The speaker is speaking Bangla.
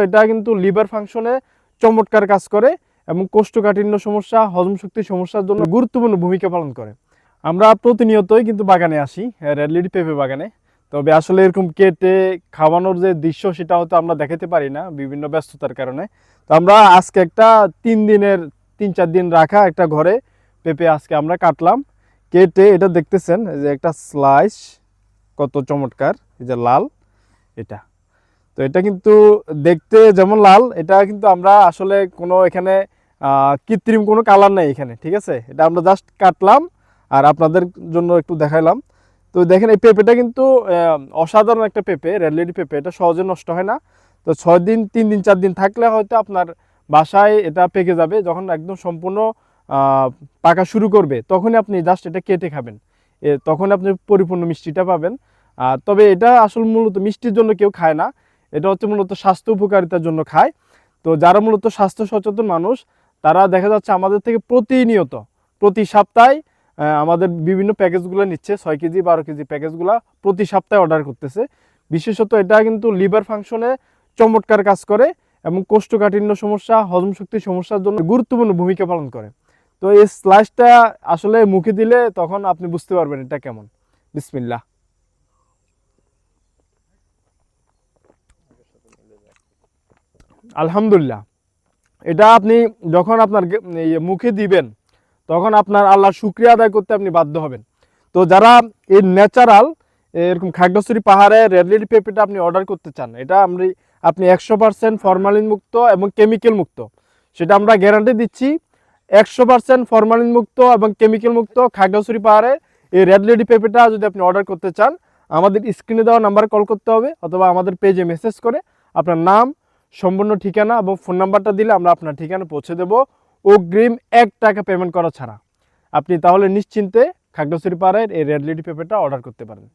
এটা কিন্তু লিভার ফাংশনে চমৎকার কাজ করে এবং কোষ্ঠকাঠিন্য সমস্যা, হজম শক্তির সমস্যার জন্য গুরুত্বপূর্ণ ভূমিকা পালন করে। আমরা প্রতিনিয়তই কিন্তু বাগানে আসি, রেড লেডি পেঁপে বাগানে। তবে আসলে এরকম কেটে খাওয়ানোর যে দৃশ্য সেটা হয়তো আমরা দেখাতে পারি না বিভিন্ন ব্যস্ততার কারণে। তো আমরা আজকে একটা 3-4 দিন রাখা একটা ঘরে পেঁপে আজকে আমরা কাটলাম। কেটে এটা দেখতেছেন যে একটা স্লাইস কত চমৎকার, এই যে লাল এটা। তো এটা কিন্তু দেখতে যেমন লাল, এটা কিন্তু আমরা আসলে কোনো এখানে কৃত্রিম কোনো কালার নেই এখানে, ঠিক আছে। এটা আমরা জাস্ট কাটলাম আর আপনাদের জন্য একটু দেখাইলাম। তো দেখেন এই পেঁপেটা কিন্তু অসাধারণ একটা পেঁপে, রেড লেডি পেঁপে। এটা সহজে নষ্ট হয় না। তো 6 দিন 3 দিন 4 দিন থাকলে হয়তো আপনার বাসায় এটা পেকে যাবে। যখন একদম সম্পূর্ণ পাকা শুরু করবে তখনই আপনি জাস্ট এটা কেটে খাবেন, তখন আপনি পরিপূর্ণ মিষ্টিটা পাবেন। তবে এটা আসলে মূলত মিষ্টির জন্য কেউ খায় না, এটা হচ্ছে মূলত স্বাস্থ্য উপকারিতার জন্য খায়। তো যারা মূলত স্বাস্থ্য সচেতন মানুষ তারা দেখা যাচ্ছে আমাদের থেকে প্রতিনিয়ত প্রতি সপ্তাহে আমাদের বিভিন্ন প্যাকেজগুলো নিচ্ছে, 6 কেজি 12 কেজি প্যাকেজগুলো প্রতি সপ্তাহে অর্ডার করতেছে। বিশেষত এটা কিন্তু লিভার ফাংশনে চমৎকার কাজ করে এবং কোষ্ঠকাঠিন্য সমস্যা, হজম শক্তির সমস্যার জন্য গুরুত্বপূর্ণ ভূমিকা পালন করে। তো এই স্লাইসটা আসলে মুখে দিলে তখন আপনি বুঝতে পারবেন এটা কেমন। বিসমিল্লাহ। আলহামদুলিল্লাহ, এটা আপনি যখন আপনার মুখে দিবেন তখন আপনার আল্লাহর শুকরিয়া আদায় করতে আপনি বাধ্য হবেন। তো যারা এই ন্যাচারাল এরকম খাগড়াছড়ি পাহাড়ে রেড লেডি পেঁপেটা আপনি অর্ডার করতে চান, এটা আপনি 100% ফরমালিন মুক্ত এবং কেমিক্যাল মুক্ত, সেটা আমরা গ্যারান্টি দিচ্ছি। 100% ফরমালিন মুক্ত এবং কেমিক্যাল মুক্ত খাগড়াছড়ি পাহাড়ে এই রেড লেডি পেঁপেটা যদি আপনি অর্ডার করতে চান, আমাদের স্ক্রিনে দেওয়া নাম্বারে কল করতে হবে অথবা আমাদের পেজে মেসেজ করে আপনার নাম, সম্পূর্ণ ঠিকানা এবং ফোন নাম্বারটা দিলে আমরা আপনার ঠিকানা পৌঁছে দেবো অগ্রিম 1 টাকা পেমেন্ট করা ছাড়া। আপনি তাহলে নিশ্চিন্তে খাগড়াছড়ি পাহাড়ের এই রেড লেডি পেঁপেটা অর্ডার করতে পারেন।